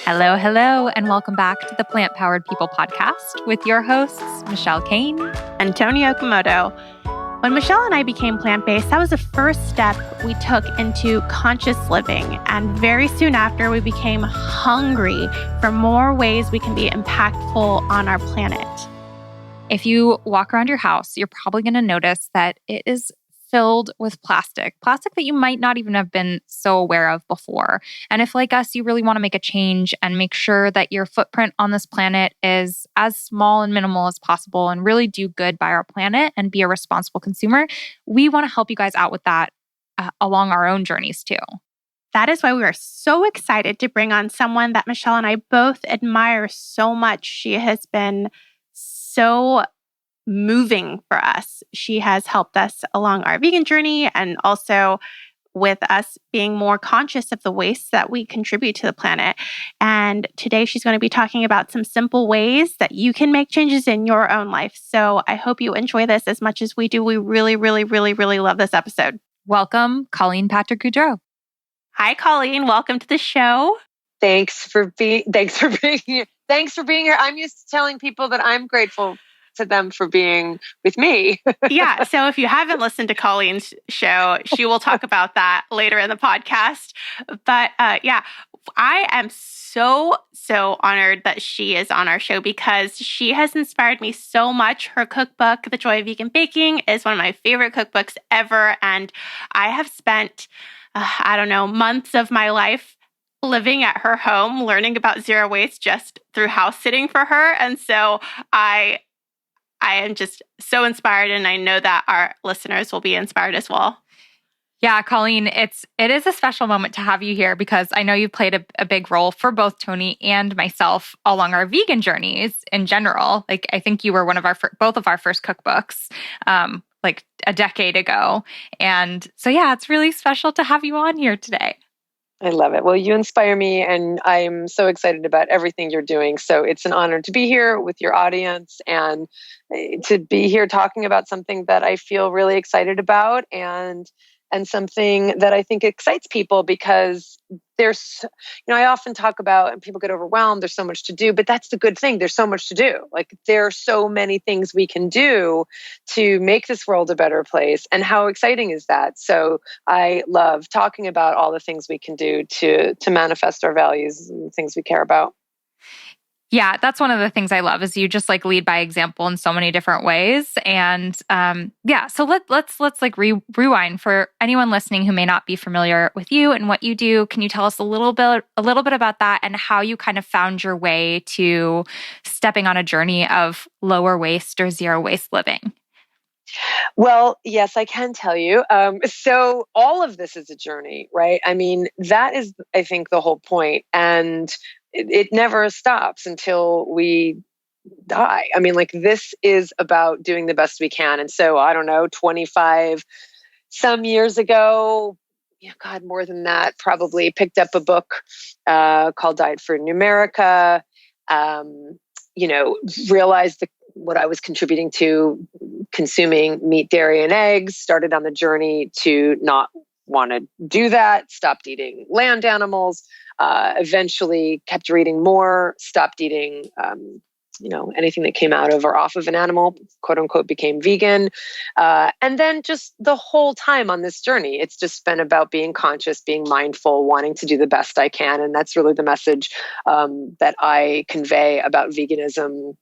Hello, hello, and welcome back to the Plant Powered People podcast with your hosts, Michelle Cehn and Toni Okamoto. When Michelle and I became plant-based, that was the first step we took into conscious living. And very soon after, we became hungry for more ways we can be impactful on our planet. If you walk around your house, you're probably going to notice that it is filled with plastic that you might not even have been so aware of before. And if, like us, you really want to make a change and make sure that your footprint on this planet is as small and minimal as possible and really do good by our planet and be a responsible consumer, we want to help you guys out with that along our own journeys too. That is why we are so excited to bring on someone that Michelle and I both admire so much. She has been so moving for us. She has helped us along our vegan journey and also with us being more conscious of the waste that we contribute to the planet. And today she's going to be talking about some simple ways that you can make changes in your own life. So I hope you enjoy this as much as we do. We really, really, really, really love this episode. Welcome, Colleen Patrick-Goudreau. Hi, Colleen. Welcome to the show. Thanks for being here. Thanks for being here. I'm used to telling people that I'm grateful to them for being with me. Yeah. So if you haven't listened to Colleen's show, she will talk about that later in the podcast. But yeah, I am so honored that she is on our show because she has inspired me so much. Her cookbook, The Joy of Vegan Baking, is one of my favorite cookbooks ever. And I have spent, months of my life living at her home, learning about zero waste just through house sitting for her. And so I am just so inspired, and I know that our listeners will be inspired as well. Yeah, Colleen, it is a special moment to have you here because I know you've played a big role for both Toni and myself along our vegan journeys in general. Like, I think you were one of both of our first cookbooks, like a decade ago. And so, yeah, it's really special to have you on here today. I love it. Well, you inspire me, and I'm so excited about everything you're doing. So it's an honor to be here with your audience and to be here talking about something that I feel really excited about and something that I think excites people because there's, I often talk about and people get overwhelmed. There's so much to do, but that's the good thing. There's so much to do. Like there are so many things we can do to make this world a better place. And how exciting is that? So I love talking about all the things we can do to manifest our values and things we care about. Yeah, that's one of the things I love is you just like lead by example in so many different ways. And so let's like rewind for anyone listening who may not be familiar with you and what you do. Can you tell us a little bit about that and how you kind of found your way to stepping on a journey of lower waste or zero waste living? Well, yes, I can tell you. So all of this is a journey, right? I mean, that is, I think, the whole point. And it never stops until we die. I mean, like this is about doing the best we can. And so, I don't know, 25 some years ago, more than that, probably picked up a book called Diet for Numerica, realized what I was contributing to consuming meat, dairy, and eggs, started on the journey to not want to do that, stopped eating land animals, eventually kept reading more, stopped eating, anything that came out of or off of an animal, quote unquote, became vegan. And then just the whole time on this journey, it's just been about being conscious, being mindful, wanting to do the best I can. And that's really the message that I convey about veganism.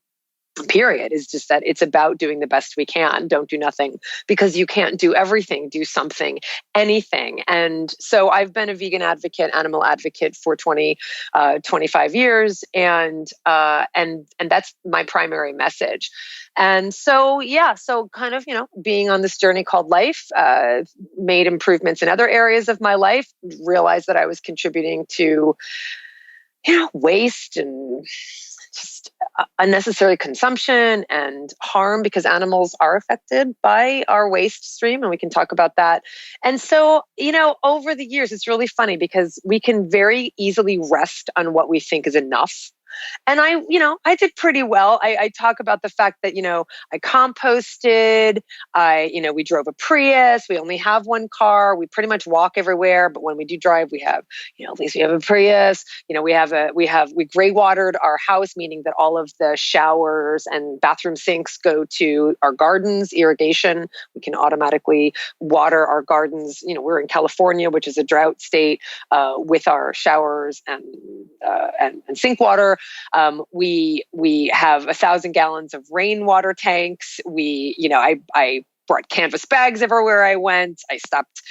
Period, is just that it's about doing the best we can. Don't do nothing because you can't do everything. Do something, anything. And so I've been a vegan advocate, animal advocate for 25 years. And that's my primary message. And so, so kind of, being on this journey called life, made improvements in other areas of my life, realized that I was contributing to, waste and just unnecessary consumption and harm because animals are affected by our waste stream. And we can talk about that. And so, over the years, it's really funny because we can very easily rest on what we think is enough. And I did pretty well. I talk about the fact that, I composted, we drove a Prius. We only have one car. We pretty much walk everywhere. But when we do drive, we have, at least we have a Prius. We gray watered our house, meaning that all of the showers and bathroom sinks go to our gardens, irrigation. We can automatically water our gardens. We're in California, which is a drought state, with our showers and sink water. We have 1,000 gallons of rainwater tanks. I brought canvas bags everywhere I went. I stopped,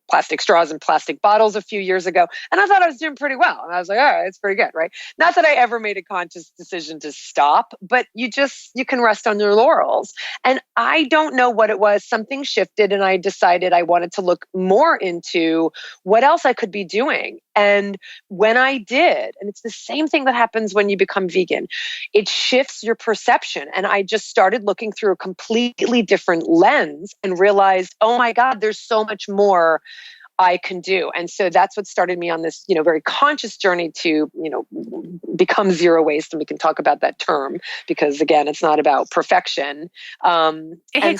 plastic straws and plastic bottles a few years ago. And I thought I was doing pretty well. And I was like, all right, it's pretty good, right? Not that I ever made a conscious decision to stop, but you can rest on your laurels. And I don't know what it was. Something shifted and I decided I wanted to look more into what else I could be doing. And when I did, and it's the same thing that happens when you become vegan, it shifts your perception. And I just started looking through a completely different lens and realized, oh my God, there's so much more I can do. And so that's what started me on this, very conscious journey to, become zero waste. And we can talk about that term because again, it's not about perfection. Hey,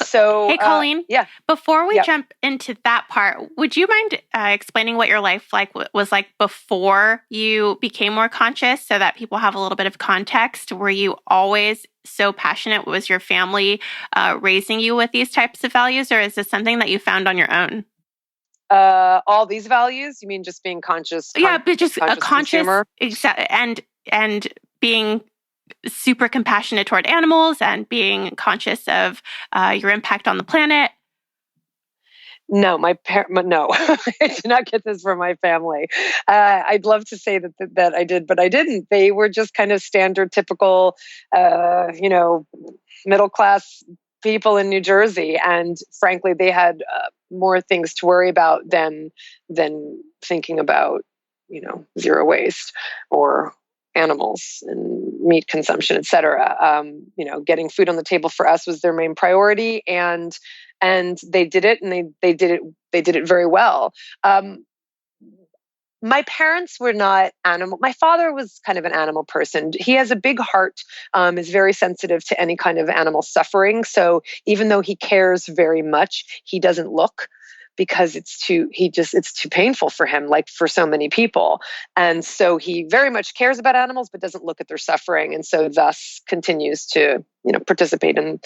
Colleen, before we jump into that part, would you mind explaining what your life was like before you became more conscious so that people have a little bit of context? Were you always so passionate? Was your family raising you with these types of values, or is this something that you found on your own? All these values? You mean just being conscious? But just a conscious, consumer? and being super compassionate toward animals and being conscious of your impact on the planet. No, no, I did not get this from my family. I'd love to say that I did, but I didn't. They were just kind of standard, typical, middle class people in New Jersey, and frankly, they had more things to worry about than thinking about, zero waste or animals and meat consumption, et cetera. Getting food on the table for us was their main priority, and they did it, and they did it very well. My parents were not animal. My father was kind of an animal person. He has a big heart, is very sensitive to any kind of animal suffering. So even though he cares very much, he doesn't look because it's too painful for him, like for so many people. And so he very much cares about animals, but doesn't look at their suffering. And so thus continues to, participate in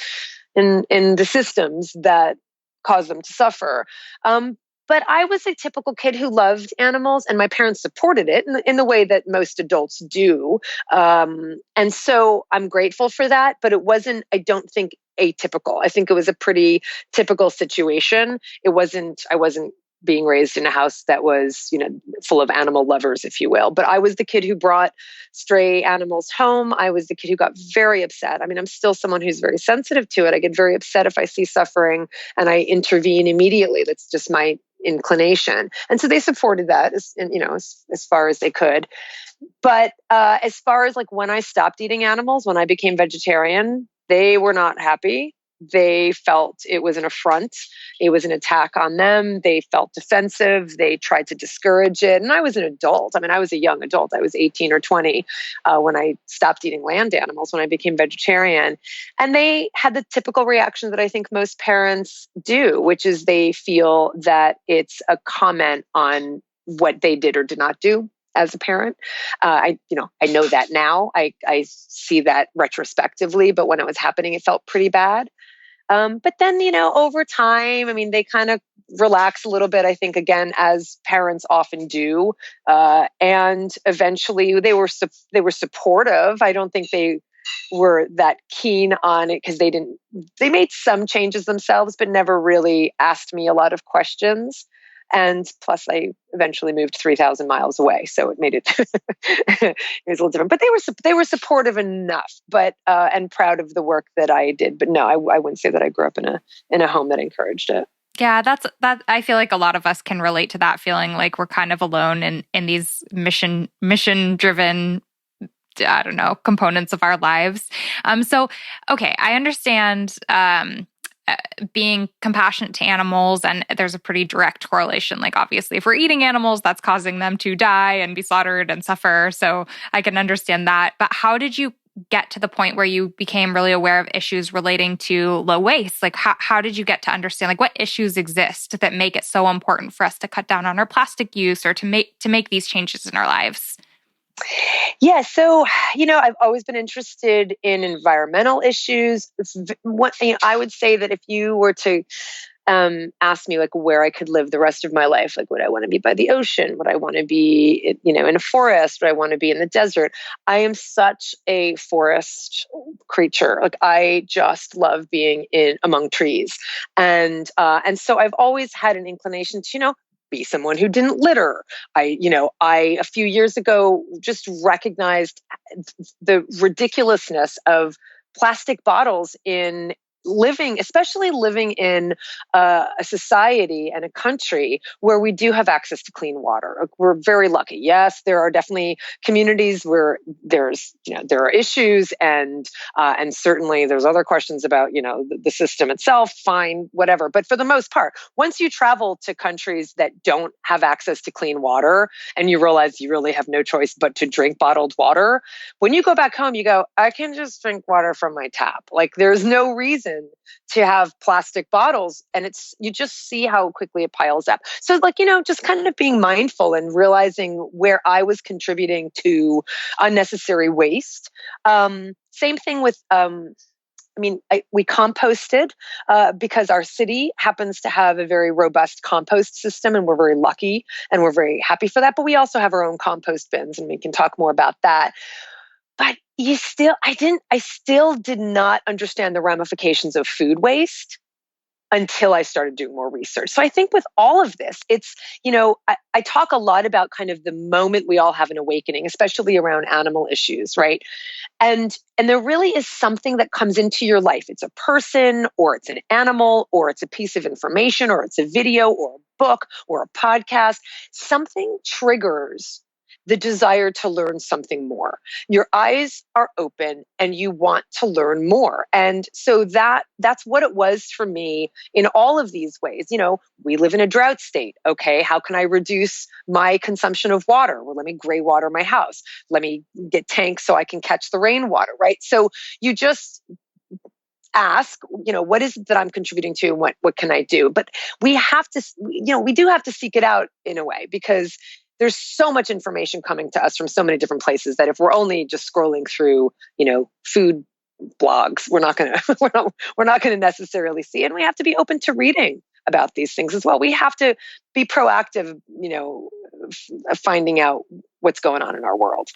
the systems that cause them to suffer. But I was a typical kid who loved animals, and my parents supported it in the way that most adults do. And so I'm grateful for that, but it wasn't, I don't think, atypical. I think it was a pretty typical situation. I wasn't being raised in a house that was, full of animal lovers, if you will. But I was the kid who brought stray animals home. I was the kid who got very upset. I mean, I'm still someone who's very sensitive to it. I get very upset if I see suffering and I intervene immediately. That's just my inclination. And so they supported that as far as they could. But as far as like when I stopped eating animals, when I became vegetarian, they were not happy. They felt it was an affront. It was an attack on them. They felt defensive. They tried to discourage it. And I was an adult. I mean, I was a young adult. I was 18 or 20 when I stopped eating land animals, when I became vegetarian. And they had the typical reaction that I think most parents do, which is they feel that it's a comment on what they did or did not do as a parent. I know that now. I see that retrospectively, but when it was happening, it felt pretty bad. But then, over time, I mean, they kind of relax a little bit, I think, again, as parents often do. And eventually they were supportive. I don't think they were that keen on it because they made some changes themselves, but never really asked me a lot of questions. And plus, I eventually moved 3,000 miles away, so it made it it was a little different. But they were supportive enough, but and proud of the work that I did. But no, I wouldn't say that I grew up in a home that encouraged it. Yeah, that. I feel like a lot of us can relate to that feeling, like we're kind of alone in these mission driven, components of our lives. So okay, I understand. being compassionate to animals, and there's a pretty direct correlation. Like, obviously, if we're eating animals, that's causing them to die and be slaughtered and suffer. So I can understand that. But how did you get to the point where you became really aware of issues relating to low waste? Like, how did you get to understand, like, what issues exist that make it so important for us to cut down on our plastic use or to make these changes in our lives? Yeah, so, I've always been interested in environmental issues. I would say that if you were to ask me like where I could live the rest of my life, like would I want to be by the ocean? Would I want to be, in a forest? Would I want to be in the desert? I am such a forest creature. Like I just love being among trees, and so I've always had an inclination to, be someone who didn't litter. I a few years ago just recognized the ridiculousness of plastic bottles especially living in a society and a country where we do have access to clean water. We're very lucky. Yes, there are definitely communities where there are issues, and certainly there's other questions about the system itself. Fine, whatever. But for the most part, once you travel to countries that don't have access to clean water, and you realize you really have no choice but to drink bottled water, when you go back home, you go, I can just drink water from my tap. Like there's no reason to have plastic bottles, and you just see how quickly it piles up. So just kind of being mindful and realizing where I was contributing to unnecessary waste. Same thing with we composted because our city happens to have a very robust compost system, and we're very lucky and we're very happy for that. But we also have our own compost bins, and we can talk more about that. But I still did not understand the ramifications of food waste until I started doing more research. So I think with all of this, it's, I talk a lot about kind of the moment we all have an awakening, especially around animal issues, right? And there really is something that comes into your life. It's a person, or it's an animal, or it's a piece of information, or it's a video, or a book, or a podcast. Something triggers the desire to learn something more. Your eyes are open and you want to learn more. And so that's what it was for me in all of these ways. We live in a drought state. Okay, how can I reduce my consumption of water? Well, let me gray water my house. Let me get tanks so I can catch the rainwater, right? So you just ask, what is it that I'm contributing to, and what can I do? But we have to, we do have to seek it out in a way, because there's so much information coming to us from so many different places that if we're only just scrolling through, food blogs, we're not going to necessarily see. And we have to be open to reading about these things as well. We have to be proactive, finding out what's going on in our world.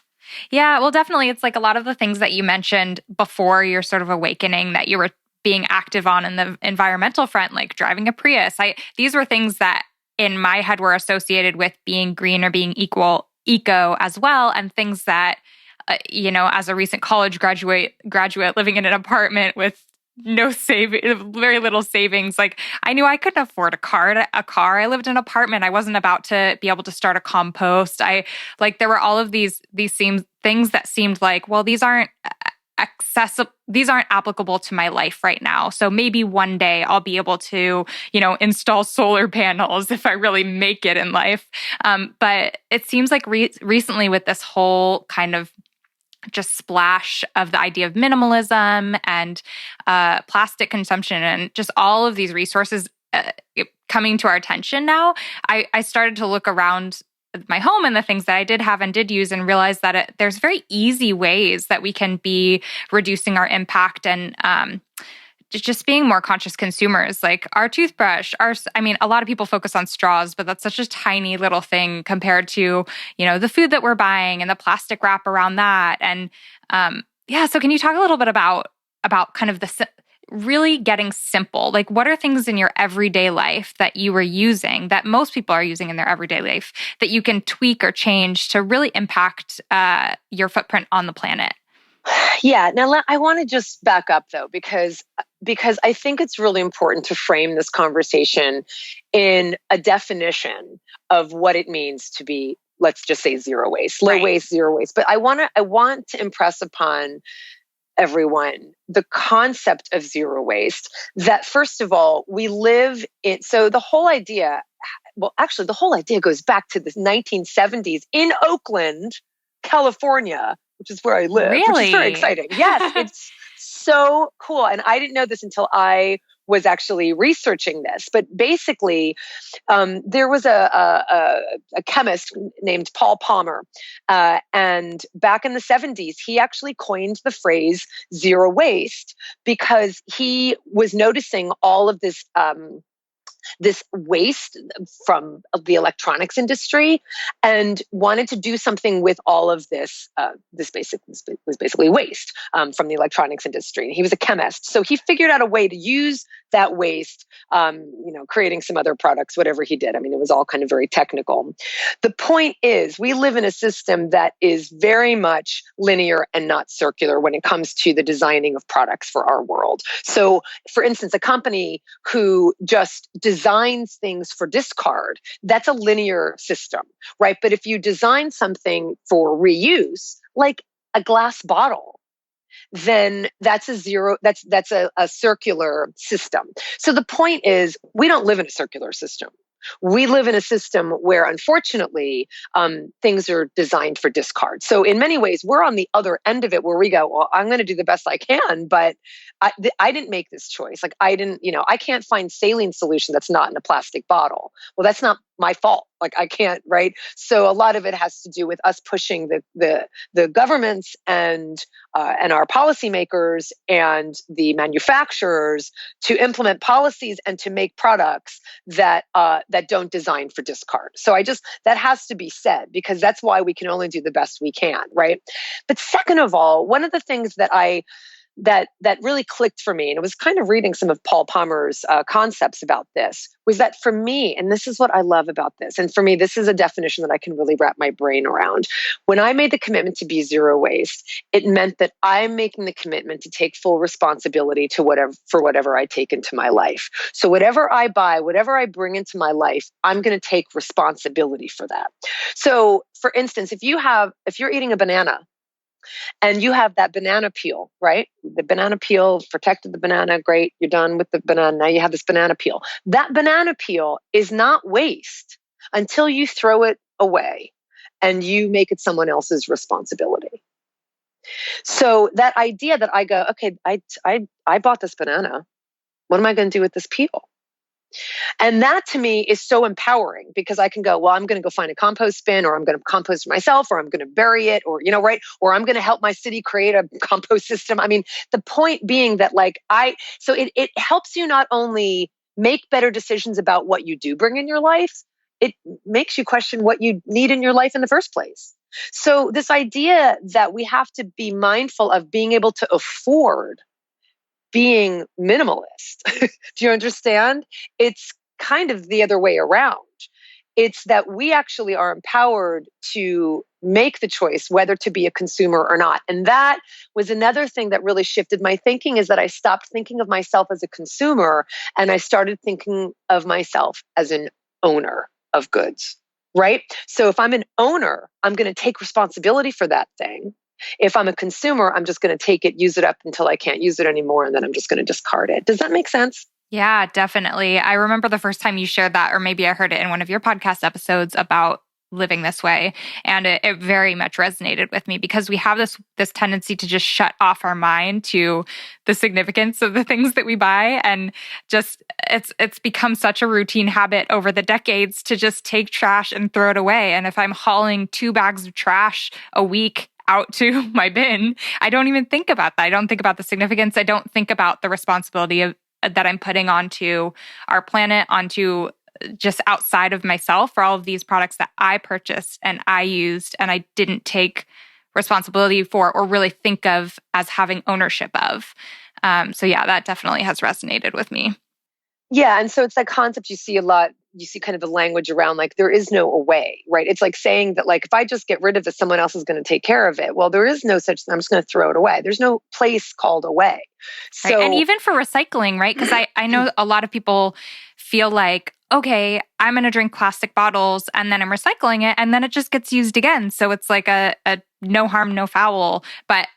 Yeah, well, definitely. It's like a lot of the things that you mentioned before your sort of awakening that you were being active on in the environmental front, like driving a Prius. These were things that in my head were associated with being green or being eco as well, and things that, as a recent college graduate living in an apartment with very little savings, like I knew I couldn't afford a car. I lived in an apartment. I wasn't about to be able to start a compost. There were all of these things that seemed like, well, these aren't accessible. These aren't applicable to my life right now. So maybe one day I'll be able to, install solar panels if I really make it in life. But it seems like recently with this whole kind of just splash of the idea of minimalism and plastic consumption and just all of these resources coming to our attention now, I started to look around my home and the things that I did have and did use, and realize that there's very easy ways that we can be reducing our impact and just being more conscious consumers. Like our toothbrush, a lot of people focus on straws, but that's such a tiny little thing compared to, the food that we're buying and the plastic wrap around that. And so can you talk a little bit about kind of really getting simple? Like, what are things in your everyday life that you were using, that most people are using in their everyday life, that you can tweak or change to really impact your footprint on the planet? Yeah. Now, I want to just back up though, because I think it's really important to frame this conversation in a definition of what it means to be, let's just say, zero waste, low waste, zero waste. But I want to impress upon everyone the concept of zero waste, that first of all, we live in, so the whole idea, well, actually, the whole idea goes back to the 1970s in Oakland, California, which is where I live, which is very Really? exciting. Yes, it's so cool. And I didn't know this until I was actually researching this. But basically, there was a chemist named Paul Palmer. And back in the 70s, he actually coined the phrase zero waste because he was noticing all of this waste from the electronics industry and wanted to do something with all of this. This was basically waste from the electronics industry. He was a chemist. So he figured out a way to use that waste, creating some other products, whatever he did. I mean, it was all kind of very technical. The point is, we live in a system that is very much linear and not circular when it comes to the designing of products for our world. So, for instance, a company who just designs things for discard, that's a linear system, right? But if you design something for reuse, like a glass bottle, then that's a circular system. So the point is, we don't live in a circular system. We live in a system where, unfortunately, things are designed for discard. So in many ways, we're on the other end of it where we go, well, I'm going to do the best I can, but I didn't make this choice. Like I can't find saline solution that's not in a plastic bottle. Well, that's not my fault. Like I can't, right? So a lot of it has to do with us pushing the governments and our policymakers and the manufacturers to implement policies and to make products that don't design for discard. So that has to be said, because that's why we can only do the best we can, right? But second of all, one of the things that really clicked for me, and it was kind of reading some of Paul Palmer's concepts about this, was that for me, and this is what I love about this, and for me, this is a definition that I can really wrap my brain around. When I made the commitment to be zero waste, it meant that I'm making the commitment to take full responsibility for whatever I take into my life. So whatever I buy, whatever I bring into my life, I'm going to take responsibility for that. So for instance, if you're eating a banana, and you have that banana peel, right? The banana peel protected the banana. Great. You're done with the banana. Now you have this banana peel. That banana peel is not waste until you throw it away and you make it someone else's responsibility. So that idea that I go, okay, I bought this banana. What am I going to do with this peel? And that to me is so empowering, because I can go, well, I'm going to go find a compost bin, or I'm going to compost myself, or I'm going to bury it, or, right? Or I'm going to help my city create a compost system. I mean, the point being that so it helps you not only make better decisions about what you do bring in your life, it makes you question what you need in your life in the first place. So this idea that we have to be mindful of being able to afford being minimalist. Do you understand? It's kind of the other way around. It's that we actually are empowered to make the choice whether to be a consumer or not. And that was another thing that really shifted my thinking, is that I stopped thinking of myself as a consumer and I started thinking of myself as an owner of goods, right? So if I'm an owner, I'm going to take responsibility for that thing. If I'm a consumer, I'm just going to take it, use it up until I can't use it anymore, and then I'm just going to discard it. Does that make sense? Yeah, definitely. I remember the first time you shared that, or maybe I heard it in one of your podcast episodes about living this way. And it very much resonated with me, because we have this tendency to just shut off our mind to the significance of the things that we buy. And just it's become such a routine habit over the decades to just take trash and throw it away. And if I'm hauling 2 bags of trash a week out to my bin, I don't even think about that. I don't think about the significance. I don't think about the responsibility that I'm putting onto our planet, onto just outside of myself, for all of these products that I purchased and I used and I didn't take responsibility for or really think of as having ownership of. So yeah, that definitely has resonated with me. Yeah. And so it's that concept you see a lot. You see kind of the language around there is no away, right? It's like saying that if I just get rid of this, someone else is going to take care of it. Well, there is no such thing. I'm just going to throw it away. There's no place called away. So, right. And even for recycling, right? Because I know a lot of people feel like, okay, I'm going to drink plastic bottles and then I'm recycling it and then it just gets used again. So it's like a no harm, no foul. But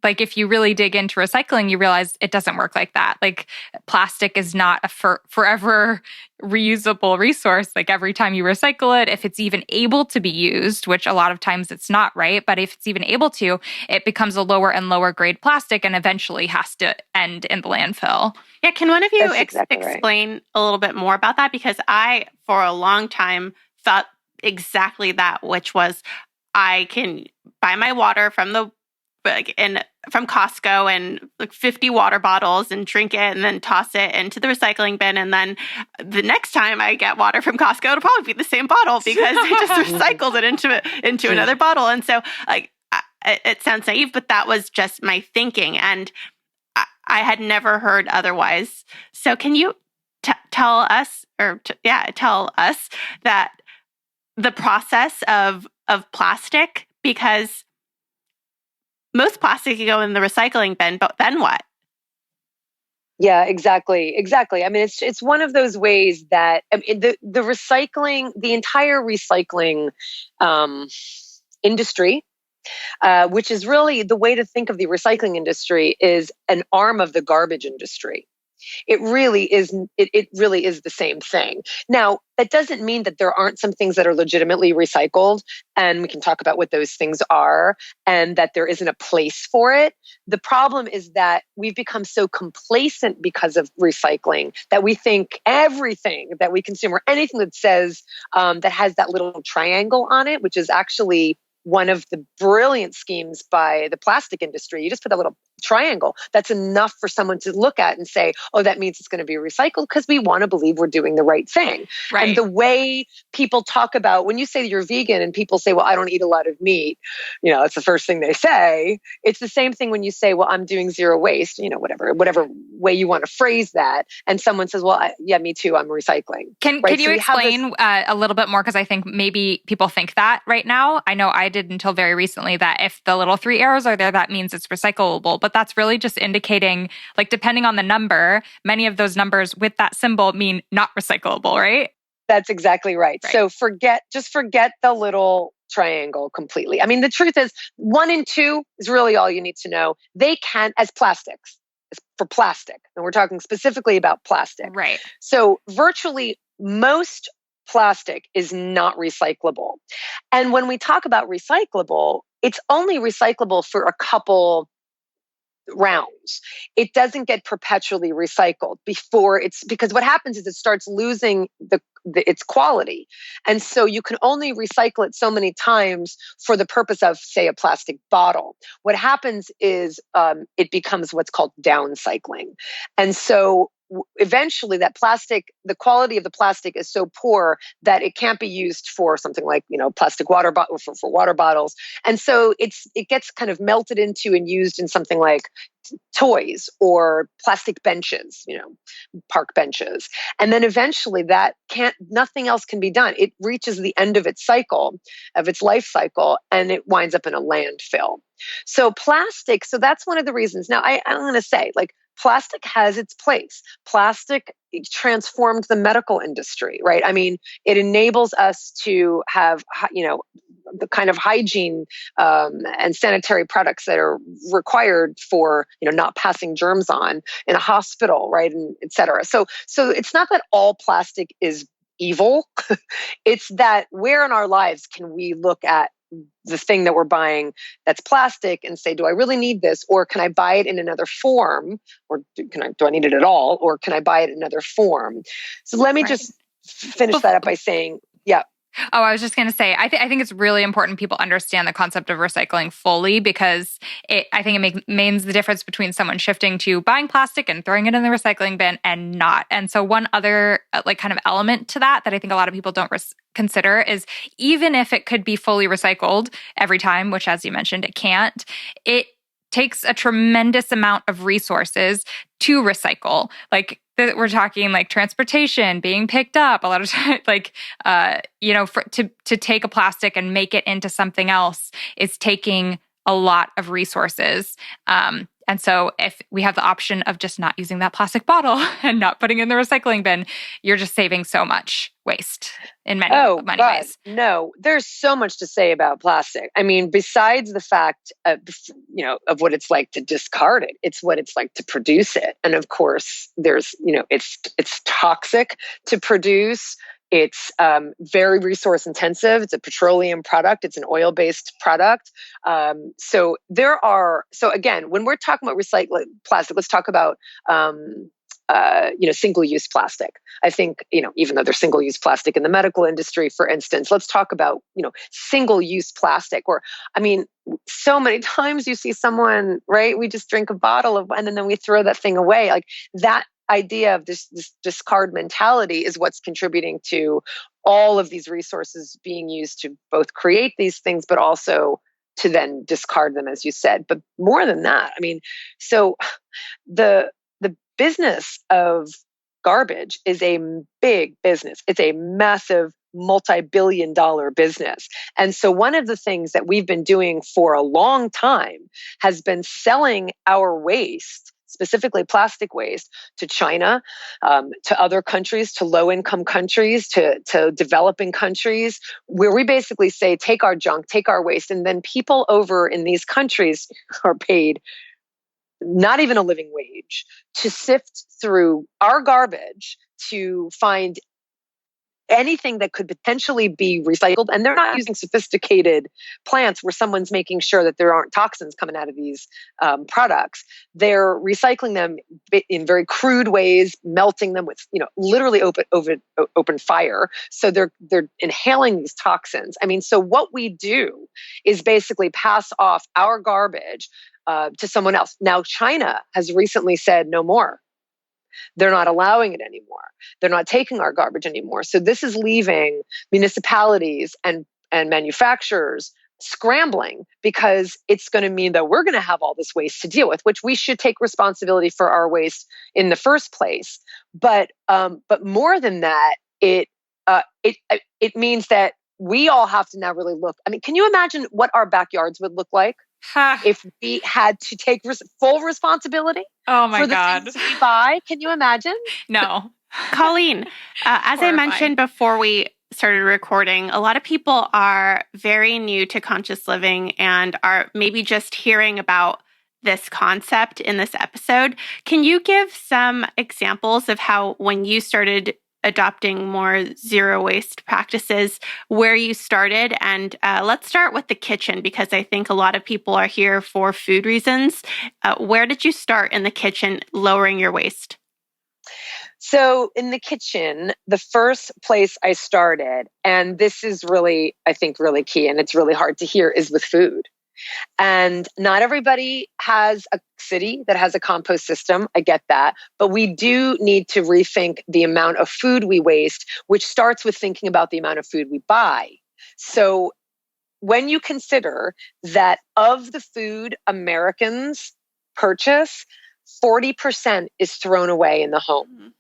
like if you really dig into recycling, you realize it doesn't work like that. Like plastic is not a forever reusable resource. Like every time you recycle it, if it's even able to be used, which a lot of times it's not, right? But if it's even able to, it becomes a lower and lower grade plastic and eventually has to end in the landfill. Yeah, can one of you exactly explain a little bit more about that? Because I, for a long time, thought exactly that, which was I can buy my water from from Costco and like 50 water bottles and drink it and then toss it into the recycling bin. And then the next time I get water from Costco, it'll probably be the same bottle because they just recycled it into another bottle. And so like it sounds naive, but that was just my thinking. And I had never heard otherwise. So can you tell us that the process of plastic, because most plastic can go in the recycling bin, but then what? Yeah, exactly. I mean, it's one of those ways that the recycling, the entire recycling industry, which is really the way to think of the recycling industry, is an arm of the garbage industry. It really is. It really is the same thing. Now, that doesn't mean that there aren't some things that are legitimately recycled, and we can talk about what those things are, and that there isn't a place for it. The problem is that we've become so complacent because of recycling that we think everything that we consume, or anything that says that has that little triangle on it, which is actually one of the brilliant schemes by the plastic industry. You just put that little triangle. That's enough for someone to look at and say, oh, that means it's going to be recycled, because we want to believe we're doing the right thing. Right. And the way people talk about, when you say you're vegan and people say, well, I don't eat a lot of meat, that's the first thing they say. It's the same thing when you say, well, I'm doing zero waste, whatever way you want to phrase that. And someone says, well, yeah, me too, I'm recycling. Can you explain a little bit more? Because I think maybe people think that right now. I know I did until very recently, that if the little 3 arrows are there, that means it's recyclable. But that's really just indicating, like, depending on the number, many of those numbers with that symbol mean not recyclable, right? That's exactly right. So forget the little triangle completely. I mean, the truth is 1 and 2 is really all you need to know. They can, as plastics, for plastic, and we're talking specifically about plastic. Right. So virtually most plastic is not recyclable. And when we talk about recyclable, it's only recyclable for a couple rounds. It doesn't get perpetually recycled because what happens is it starts losing its quality. And so you can only recycle it so many times for the purpose of, say, a plastic bottle. What happens is it becomes what's called downcycling. And so eventually the quality of the plastic is so poor that it can't be used for something like, plastic water bottle for water bottles. And so it gets kind of melted into and used in something like toys or plastic benches, park benches. And then eventually nothing else can be done. It reaches the end of its life cycle, and it winds up in a landfill. So that's one of the reasons. Now, I'm going to say, like, plastic has its place. Plastic transformed the medical industry, right? I mean, it enables us to have, the kind of hygiene and sanitary products that are required for, not passing germs on in a hospital, right, and et cetera. So it's not that all plastic is evil. It's that where in our lives can we look at the thing that we're buying that's plastic and say, do I really need this? Or can I buy it in another form? Or do I need it at all? Or can I buy it in another form? So let me just finish that up by saying, yeah. Oh, I was just going to say, I think it's really important people understand the concept of recycling fully, because I think it means the difference between someone shifting to buying plastic and throwing it in the recycling bin and not. And so one other kind of element to that I think a lot of people don't consider is, even if it could be fully recycled every time, which, as you mentioned, it can't, it takes a tremendous amount of resources to recycle. Like, we're talking like transportation, being picked up a lot of times, to take a plastic and make it into something else is taking a lot of resources. And so if we have the option of just not using that plastic bottle and not putting it in the recycling bin, you're just saving so much waste in many ways. No, there's so much to say about plastic. I mean, besides the fact of what it's like to discard it, it's what it's like to produce it. And of course, there's, it's toxic to produce. It's very resource intensive. It's a petroleum product. It's an oil-based product. So again, when we're talking about recycling plastic, let's talk about single-use plastic. I think, even though there's single-use plastic in the medical industry, for instance, let's talk about, single-use plastic. Or, so many times you see someone, right? We just drink a bottle and then we throw that thing away. Like that idea of this discard mentality is what's contributing to all of these resources being used to both create these things, but also to then discard them, as you said. But more than that, so the business of garbage is a big business. It's a massive multi-billion-dollar business. And so one of the things that we've been doing for a long time has been selling our waste, specifically plastic waste, to China, to other countries, to low-income countries, to developing countries, where we basically say, take our junk, take our waste, and then people over in these countries are paid not even a living wage to sift through our garbage to find anything that could potentially be recycled. And they're not using sophisticated plants where someone's making sure that there aren't toxins coming out of these products. They're recycling them in very crude ways, melting them with, literally open fire. So they're inhaling these toxins. So what we do is basically pass off our garbage to someone else. Now, China has recently said no more. They're not allowing it anymore. They're not taking our garbage anymore. So this is leaving municipalities and manufacturers scrambling, because it's going to mean that we're going to have all this waste to deal with, which we should take responsibility for our waste in the first place. But more than that, it means that we all have to now really look. Can you imagine what our backyards would look like if we had to take full responsibility for the things we buy? Can you imagine? No. Colleen, as I mentioned before we started recording, a lot of people are very new to conscious living and are maybe just hearing about this concept in this episode. Can you give some examples of how, when you started adopting more zero waste practices, where you started? And let's start with the kitchen, because I think a lot of people are here for food reasons. Where did you start in the kitchen lowering your waste? So in the kitchen, the first place I started, and this is really, I think, really key, and it's really hard to hear, is with food. And not everybody has a city that has a compost system. I get that. But we do need to rethink the amount of food we waste, which starts with thinking about the amount of food we buy. So when you consider that of the food Americans purchase, 40% is thrown away in the home.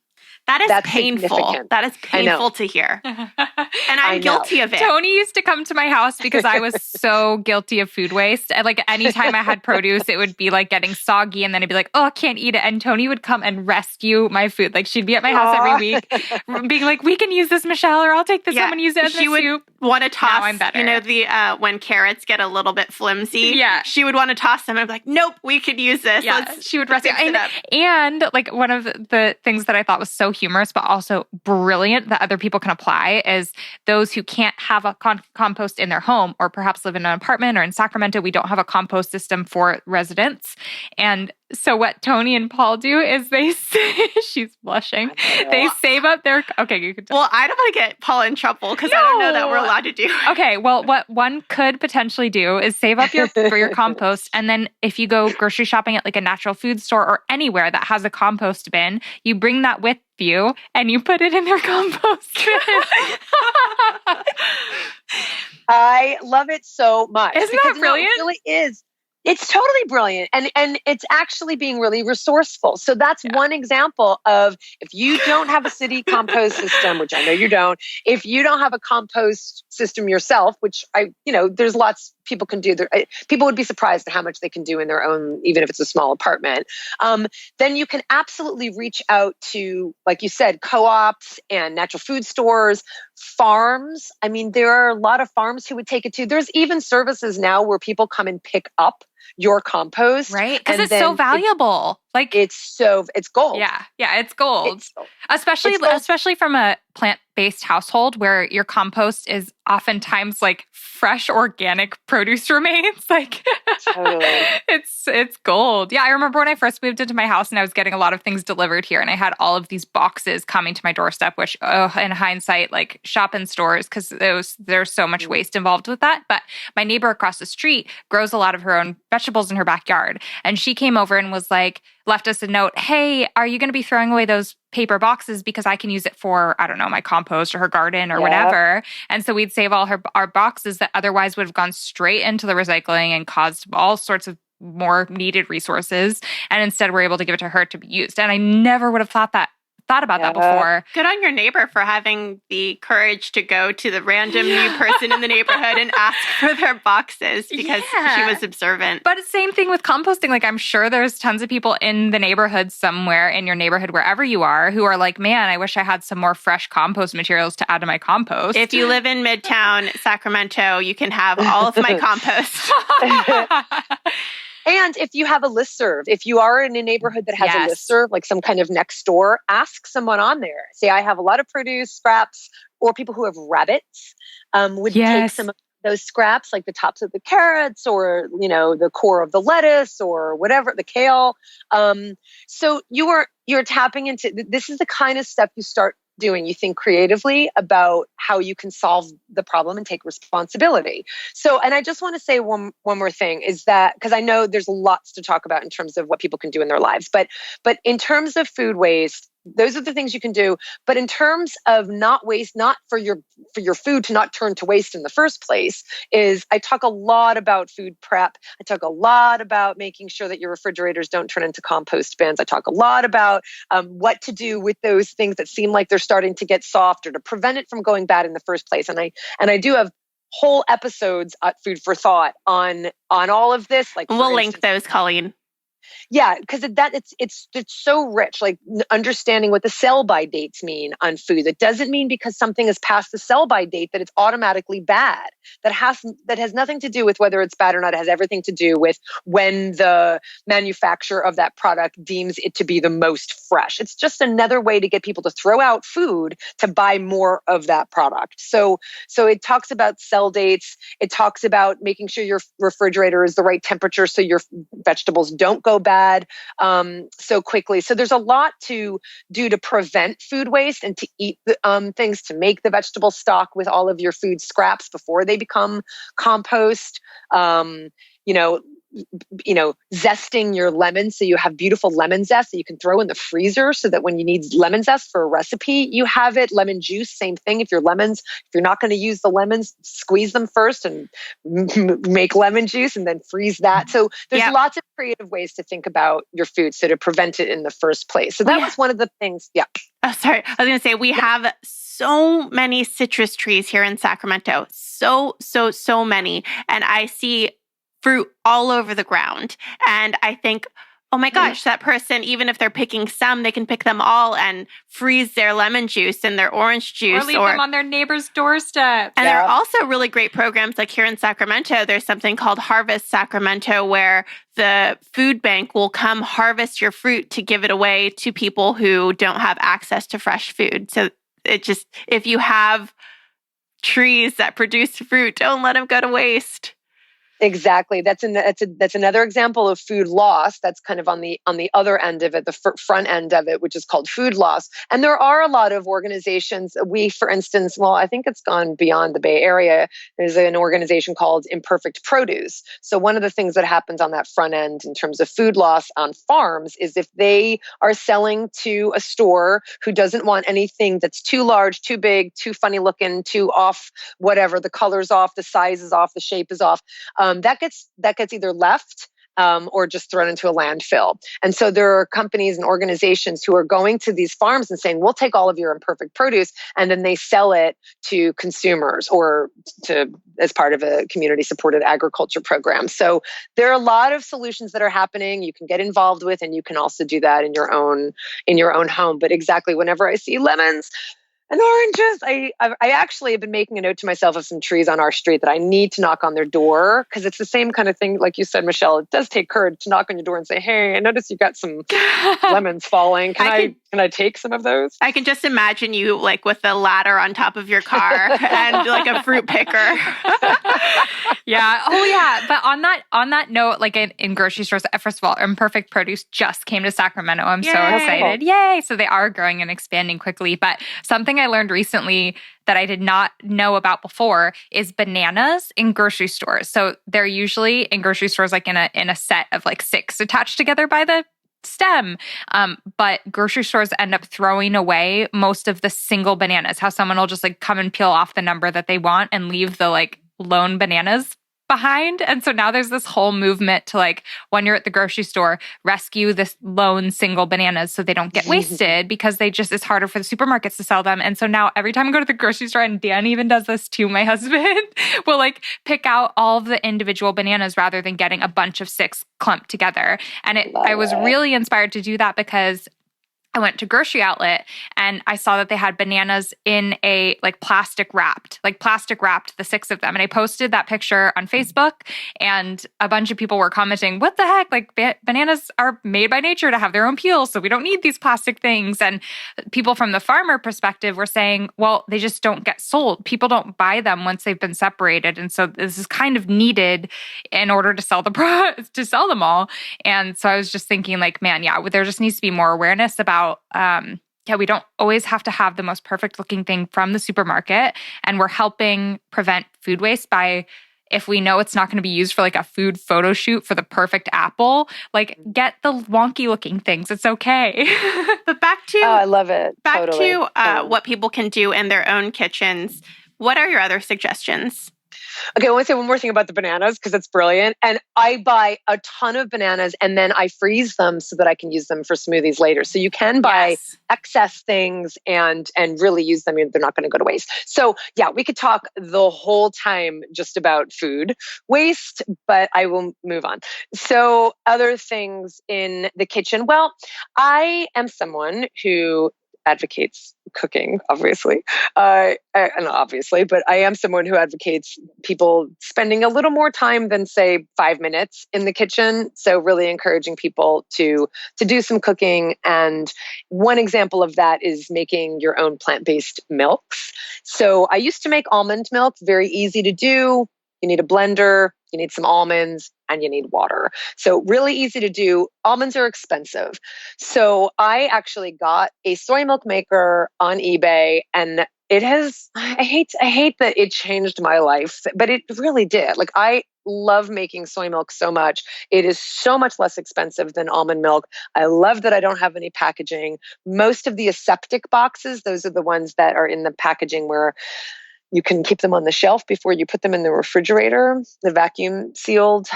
That's painful. That is painful to hear. And I'm guilty of it. Toni used to come to my house because I was so guilty of food waste. And anytime I had produce, it would be getting soggy, and then I'd be like, oh, I can't eat it. And Toni would come and rescue my food. She'd be at my house every week being like, we can use this, Michelle, or I'll take this home and use it as she would soup. Want to toss, now I'm better. When carrots get a little bit flimsy, yeah, she would want to toss them. I'm like, nope, we could use this. Yeah, she would rescue it. And one of the things that I thought was so humorous, but also brilliant that other people can apply, is those who can't have a compost in their home, or perhaps live in an apartment, or in Sacramento, we don't have a compost system for residents. And so what Toni and Paul do is they say, she's blushing, they save up their, okay, you could Well, I don't want to get Paul in trouble, because I don't know that we're allowed to do. Okay, well, what one could potentially do is save up for your compost, and then if you go grocery shopping at a natural food store or anywhere that has a compost bin, you bring that with you and you put it in their compost bin. I love it so much. Isn't that brilliant? It really is. It's totally brilliant. And it's actually being really resourceful. So that's one example of, if you don't have a city compost system, which I know you don't, if you don't have a compost system yourself, which there's lots people can do. People would be surprised at how much they can do in their own, even if it's a small apartment. Then you can absolutely reach out to, like you said, co-ops and natural food stores, farms. I mean, there are a lot of farms who would take it too. There's even services now where people come and pick up your compost. Right? Because it's so valuable. It's gold. Yeah, it's gold. Especially from a plant-based household where your compost is oftentimes like fresh organic produce remains. Totally. It's gold. Yeah, I remember when I first moved into my house and I was getting a lot of things delivered here, and I had all of these boxes coming to my doorstep, which in hindsight, like, shop in stores, because there's so much waste involved with that. But my neighbor across the street grows a lot of her own vegetables in her backyard, and she came over and was like, left us a note, hey, are you going to be throwing away those paper boxes, because I can use it for, I don't know, my compost or her garden or whatever. And so we'd save all our boxes that otherwise would have gone straight into the recycling and caused all sorts of more needed resources. And instead we're able to give it to her to be used. And I never would have thought about that before. Good on your neighbor for having the courage to go to the random new person in the neighborhood and ask for their boxes because she was observant. But same thing with composting. Like, I'm sure there's tons of people in the neighborhood somewhere, in your neighborhood, wherever you are, who are like, man, I wish I had some more fresh compost materials to add to my compost. If you live in Midtown Sacramento, you can have all of my compost. And if you have a listserv, if you are in a neighborhood that has a listserv, like some kind of next door, ask someone on there. Say, I have a lot of produce scraps, or people who have rabbits would take some of those scraps, like the tops of the carrots, or, the core of the lettuce, or whatever, the kale. So you're tapping into, this is the kind of stuff you start doing. You think creatively about how you can solve the problem and take responsibility. So, and I just want to say one more thing, is that, because I know there's lots to talk about in terms of what people can do in their lives, but in terms of food waste, those are the things you can do. But in terms of not waste, not for your food to not turn to waste in the first place, is I talk a lot about food prep. I talk a lot about making sure that your refrigerators don't turn into compost bins. I talk a lot about what to do with those things that seem like they're starting to get soft, or to prevent it from going bad in the first place. And I do have whole episodes at Food for Thought on all of this. Like, we'll link those, Colleen. Yeah, because it's so rich, like understanding what the sell-by dates mean on food. That doesn't mean because something is past the sell-by date that it's automatically bad. That has nothing to do with whether it's bad or not. It has everything to do with when the manufacturer of that product deems it to be the most fresh. It's just another way to get people to throw out food to buy more of that product. So it talks about sell dates. It talks about making sure your refrigerator is the right temperature so your vegetables don't go bad so quickly. So there's a lot to do to prevent food waste and to eat things, to make the vegetable stock with all of your food scraps before they become compost. Zesting your lemons so you have beautiful lemon zest that you can throw in the freezer, so that when you need lemon zest for a recipe, you have it. Lemon juice, same thing. If you're not going to use the lemons, squeeze them first and make lemon juice and then freeze that. So there's lots of creative ways to think about your food, so to prevent it in the first place. So that was one of the things. Yeah. Oh, sorry. I was going to say, we have so many citrus trees here in Sacramento. So many. And I see fruit all over the ground. And I think, oh my gosh, that person, even if they're picking some, they can pick them all and freeze their lemon juice and their orange juice. Or leave them on their neighbor's doorstep. And there are also really great programs, like here in Sacramento, there's something called Harvest Sacramento, where the food bank will come harvest your fruit to give it away to people who don't have access to fresh food. So if you have trees that produce fruit, don't let them go to waste. Exactly. That's another example of food loss. That's kind of on the other end of it, the front end of it, which is called food loss. And there are a lot of organizations. For instance, I think it's gone beyond the Bay Area. There's an organization called Imperfect Produce. So one of the things that happens on that front end in terms of food loss on farms is if they are selling to a store who doesn't want anything that's too large, too big, too funny looking, too off, whatever, the color's off, the size is off, the shape is off. That gets either left or just thrown into a landfill. And so there are companies and organizations who are going to these farms and saying, we'll take all of your imperfect produce, and then they sell it to consumers or as part of a community supported agriculture program. So there are a lot of solutions that are happening you can get involved with, and you can also do that in your own home. But exactly, whenever I see lemons and oranges, I actually have been making a note to myself of some trees on our street that I need to knock on their door, because it's the same kind of thing, like you said, Michelle. It does take courage to knock on your door and say, "Hey, I noticed you got some lemons falling. Can I take some of those?" I can just imagine you like with a ladder on top of your car and like a fruit picker. Yeah. Oh, yeah. But on that note, like in grocery stores, first of all, Imperfect Produce just came to Sacramento. I'm so excited. Yay. So they are growing and expanding quickly. But something I learned recently that I did not know about before is bananas in grocery stores. So they're usually in grocery stores like in a set of like 6 attached together by the stem. But grocery stores end up throwing away most of the single bananas. How someone will just like come and peel off the number that they want and leave the like lone bananas behind. And so now there's this whole movement to like, when you're at the grocery store, rescue this lone single bananas so they don't get wasted, because it's harder for the supermarkets to sell them. And so now every time I go to the grocery store, and Dan even does this too, my husband will like pick out all of the individual bananas rather than getting a bunch of 6 clumped together. And I was really inspired to do that because I went to grocery outlet and I saw that they had bananas in a plastic wrapped the 6 of them. And I posted that picture on Facebook, and a bunch of people were commenting, "What the heck? Like bananas are made by nature to have their own peels, so we don't need these plastic things." And people from the farmer perspective were saying, well, they just don't get sold. People don't buy them once they've been separated. And so this is kind of needed in order to sell to sell them all. And so I was just thinking like, man, yeah, there just needs to be more awareness about we don't always have to have the most perfect looking thing from the supermarket. And we're helping prevent food waste by, if we know it's not going to be used for like a food photo shoot for the perfect apple, like get the wonky looking things. It's okay. But back to, I love it. Back to what people can do in their own kitchens. What are your other suggestions? Okay, I want to say one more thing about the bananas because it's brilliant. And I buy a ton of bananas and then I freeze them so that I can use them for smoothies later. So you can buy excess things and really use them. They're not going to go to waste. So yeah, we could talk the whole time just about food waste, but I will move on. So other things in the kitchen. Well, I am someone who advocates cooking, obviously. Not obviously, but I am someone who advocates people spending a little more time than, say, 5 minutes in the kitchen. So really encouraging people to do some cooking. And one example of that is making your own plant-based milks. So I used to make almond milk, very easy to do. You need a blender, you need some almonds, and you need water. So really easy to do. Almonds are expensive. So I actually got a soy milk maker on eBay, and it has, I hate that it changed my life, but it really did. Like I love making soy milk so much. It is so much less expensive than almond milk. I love that I don't have any packaging. Most of the aseptic boxes, those are the ones that are in the packaging where you can keep them on the shelf before you put them in the refrigerator, the vacuum sealed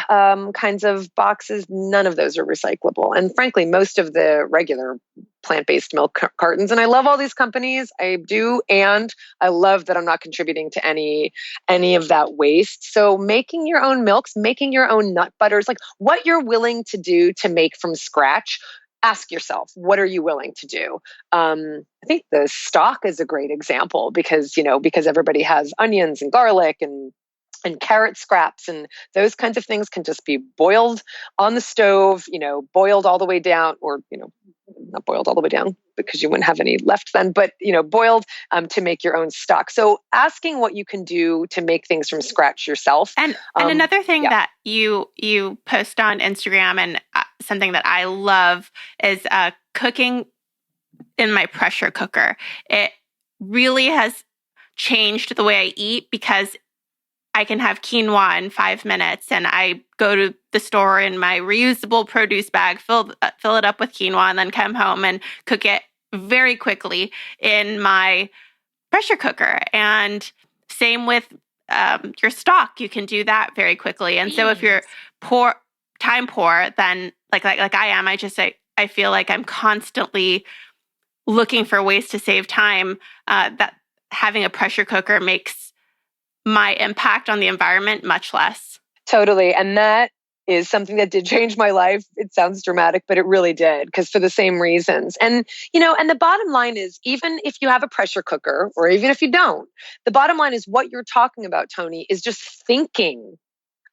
kinds of boxes. None of those are recyclable. And frankly, most of the regular plant-based milk cartons. And I love all these companies. I do. And I love that I'm not contributing to any of that waste. So making your own milks, making your own nut butters, like what you're willing to do to make from scratch. Ask yourself, what are you willing to do? I think the stock is a great example because everybody has onions and garlic and carrot scraps, and those kinds of things can just be boiled on the stove, boiled all the way down, or, not boiled all the way down because you wouldn't have any left then, but, boiled to make your own stock. So asking what you can do to make things from scratch yourself. And another thing that you post on Instagram, and something that I love is cooking in my pressure cooker. It really has changed the way I eat because I can have quinoa in 5 minutes, and I go to the store in my reusable produce bag, fill it up with quinoa, and then come home and cook it very quickly in my pressure cooker. And same with your stock, you can do that very quickly. And so if you're time poor, then like I am, I feel like I'm constantly looking for ways to save time. That having a pressure cooker makes my impact on the environment much less. Totally. And that is something that did change my life. It sounds dramatic, but it really did, because for the same reasons. And, and the bottom line is, even if you have a pressure cooker, or even if you don't, the bottom line is what you're talking about, Toni, is just thinking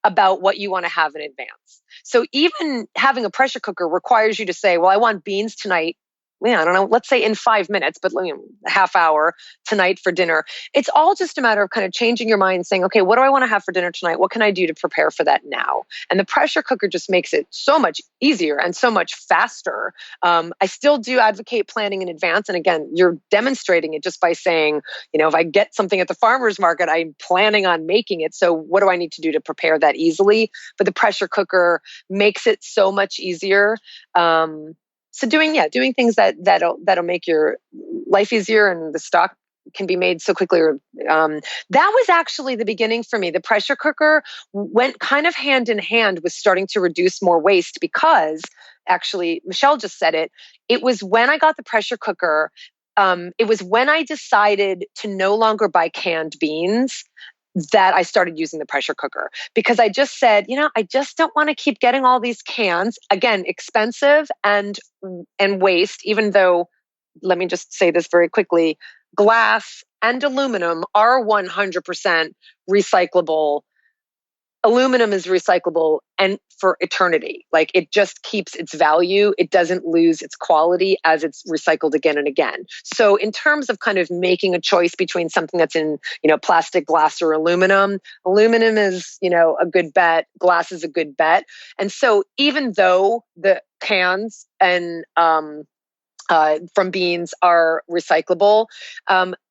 about what you want to have in advance. So even having a pressure cooker requires you to say, well, I want beans tonight. I don't know, let's say in 5 minutes, but a half hour tonight for dinner. It's all just a matter of kind of changing your mind, saying, okay, what do I want to have for dinner tonight? What can I do to prepare for that now? And the pressure cooker just makes it so much easier and so much faster. I still do advocate planning in advance. And again, you're demonstrating it just by saying, if I get something at the farmer's market, I'm planning on making it. So what do I need to do to prepare that easily? But the pressure cooker makes it so much easier. So doing things that'll make your life easier, and the stock can be made so quickly. That was actually the beginning for me. The pressure cooker went kind of hand in hand with starting to reduce more waste, because actually, Michelle just said it. It was when I got the pressure cooker. It was when I decided to no longer buy canned beans that I started using the pressure cooker, because I just said, I just don't want to keep getting all these cans, again, expensive and waste, even though, let me just say this very quickly, glass and aluminum are 100% recyclable. Aluminum is recyclable and for eternity. Like, it just keeps its value. It doesn't lose its quality as it's recycled again and again. So in terms of kind of making a choice between something that's in, plastic, glass, or aluminum is, a good bet. Glass is a good bet. And so even though the cans and, from beans are recyclable,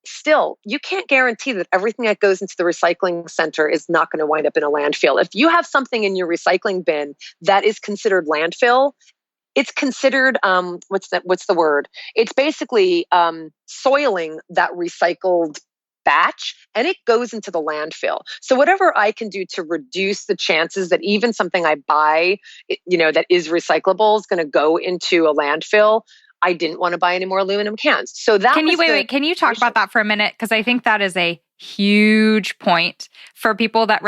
still, you can't guarantee that everything that goes into the recycling center is not going to wind up in a landfill. If you have something in your recycling bin that is considered landfill, it's considered, what's the word? It's basically soiling that recycled batch, and it goes into the landfill. So whatever I can do to reduce the chances that even something I buy, that is recyclable is going to go into a landfill, I didn't want to buy any more aluminum cans. So that wait, can you talk about that for a minute? Because I think that is a huge point for people that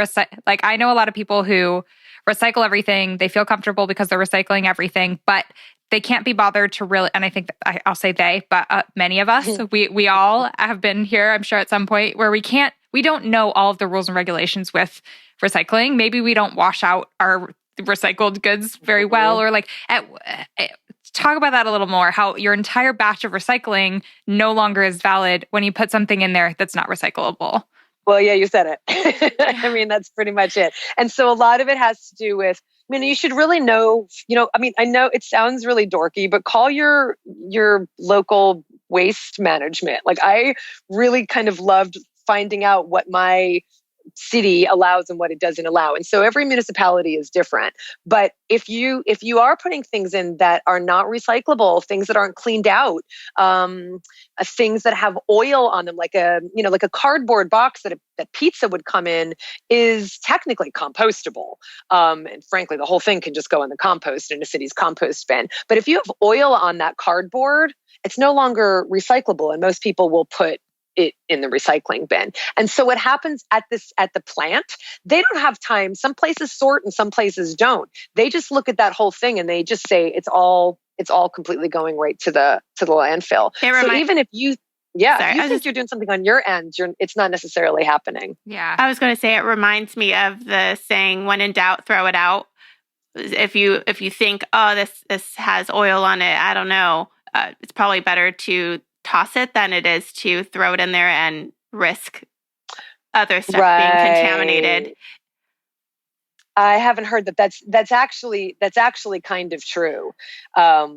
like, I know a lot of people who recycle everything. They feel comfortable because they're recycling everything, but they can't be bothered to really, and I think I'll say they, but many of us, we all have been here, I'm sure, at some point where we don't know all of the rules and regulations with recycling. Maybe we don't wash out our recycled goods very well, or like talk about that a little more, how your entire batch of recycling no longer is valid when you put something in there that's not recyclable. Well, yeah, you said it. I mean, that's pretty much it. And so a lot of it has to do with, you should really know, I know it sounds really dorky, but call your local waste management. Like, I really kind of loved finding out what my city allows and what it doesn't allow. And so every municipality is different. But if you are putting things in that are not recyclable, things that aren't cleaned out, things that have oil on them, like a cardboard box that pizza would come in, is technically compostable. And frankly, the whole thing can just go in the compost, in a city's compost bin. But if you have oil on that cardboard, it's no longer recyclable, and most people will put it in the recycling bin. And so what happens at the plant, they don't have time. Some places sort and some places don't. They just look at that whole thing and they just say it's all completely going right to the landfill. So even if you think you're doing something on your end, it's not necessarily happening. Yeah. I was going to say, it reminds me of the saying, when in doubt, throw it out. If you think, oh, this has oil on it, I don't know, it's probably better to toss it than it is to throw it in there and risk other stuff being contaminated. I haven't heard that. That's actually kind of true. That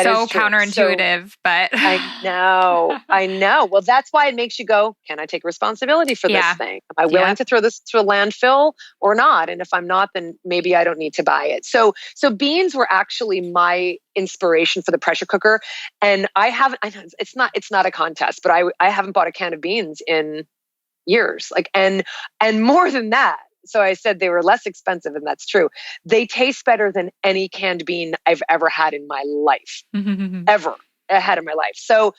so is true. Counterintuitive, but I know. Well, that's why it makes you go, can I take responsibility for this thing? Am I willing to throw this to a landfill or not? And if I'm not, then maybe I don't need to buy it. So beans were actually my inspiration for the pressure cooker. And it's not a contest, but I haven't bought a can of beans in years. And more than that, So I said they were less expensive, and that's true. They taste better than any canned bean I've ever had in my life, ever had in my life. So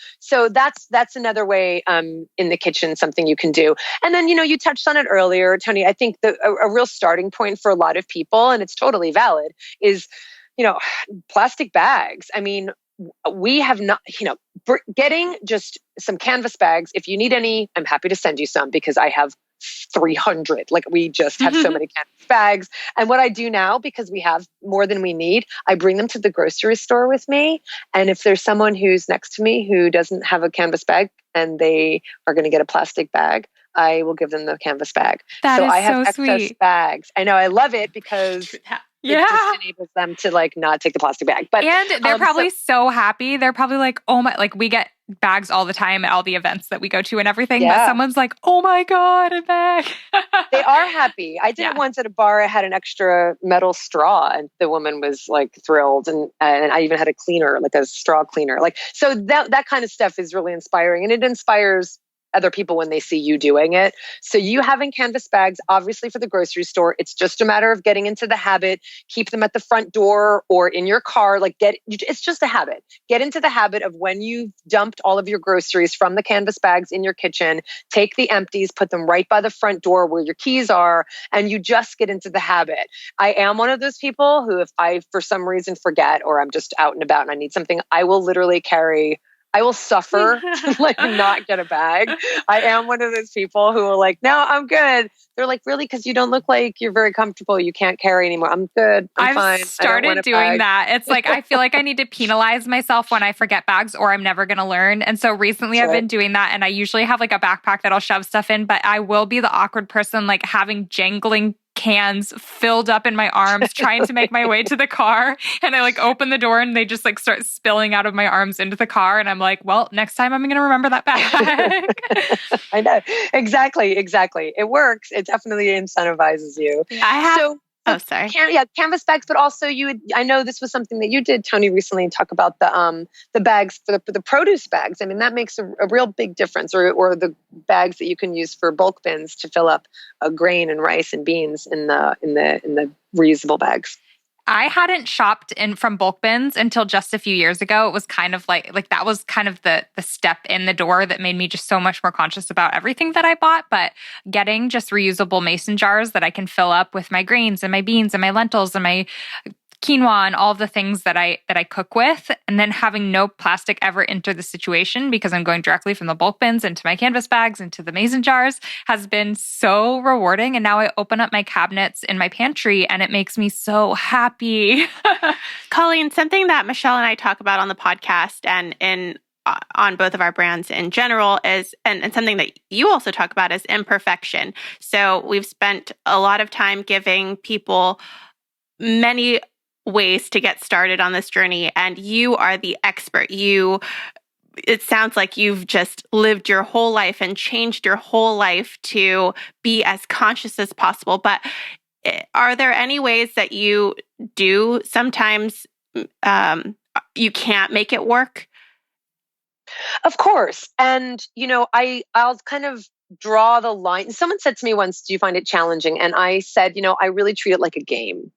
that's another way in the kitchen, something you can do. And then, you touched on it earlier, Toni. I think a real starting point for a lot of people, and it's totally valid, is, plastic bags. I mean, we have not, getting just some canvas bags. If you need any, I'm happy to send you some because I have 300. Like, we just have so many canvas bags. And what I do now, because we have more than we need, I bring them to the grocery store with me. And if there's someone who's next to me who doesn't have a canvas bag and they are going to get a plastic bag, I will give them the canvas bag. That is I have so excess sweet. bags. I know, I love it because it just enables them to not take the plastic bag. But and they're probably so happy. They're probably like, oh my, like we get bags all the time at all the events that we go to and everything. Yeah. But someone's like, oh my God, a bag. They are happy. I did it once at a bar. I had an extra metal straw and the woman was like thrilled. And I even had a cleaner, like a straw cleaner. So that kind of stuff is really inspiring, and it inspires other people when they see you doing it. So you having canvas bags, obviously for the grocery store, it's just a matter of getting into the habit. Keep them at the front door or in your car. It's just a habit. Get into the habit of when you've dumped all of your groceries from the canvas bags in your kitchen, take the empties, put them right by the front door where your keys are, and you just get into the habit. I am one of those people who, if I for some reason forget or I'm just out and about and I need something, I will suffer to not get a bag. I am one of those people who are like, no, I'm good. They're like, really? Because you don't look like you're very comfortable. You can't carry anymore. I'm good. I'm fine. I've started doing that. It's like, I feel like I need to penalize myself when I forget bags or I'm never going to learn. And so recently I've been doing that. And I usually have like a backpack that I'll shove stuff in, but I will be the awkward person, like having jangling cans filled up in my arms, trying to make my way to the car. And I open the door and they just start spilling out of my arms into the car. And I'm like, well, next time I'm going to remember that bag. I know. Exactly. It works. It definitely incentivizes you. Canvas bags, but also I know this was something that you did, Toni, recently, talk about the bags for the produce bags. I mean, that makes a real big difference, or the bags that you can use for bulk bins to fill up grain and rice and beans in the reusable bags. I hadn't shopped from bulk bins until just a few years ago. It was kind of like that was kind of the step in the door that made me just so much more conscious about everything that I bought. But getting just reusable mason jars that I can fill up with my grains and my beans and my lentils and my quinoa and all the things that I cook with, and then having no plastic ever enter the situation because I'm going directly from the bulk bins into my canvas bags into the mason jars has been so rewarding. And now I open up my cabinets in my pantry and it makes me so happy. Colleen, something that Michelle and I talk about on the podcast and on both of our brands in general is, and something that you also talk about, is imperfection. So we've spent a lot of time giving people many ways to get started on this journey, and you are the expert. It sounds like you've just lived your whole life and changed your whole life to be as conscious as possible. But are there any ways that you do sometimes you can't make it work? Of course. And, I'll kind of draw the line. Someone said to me once, do you find it challenging? And I said, I really treat it like a game.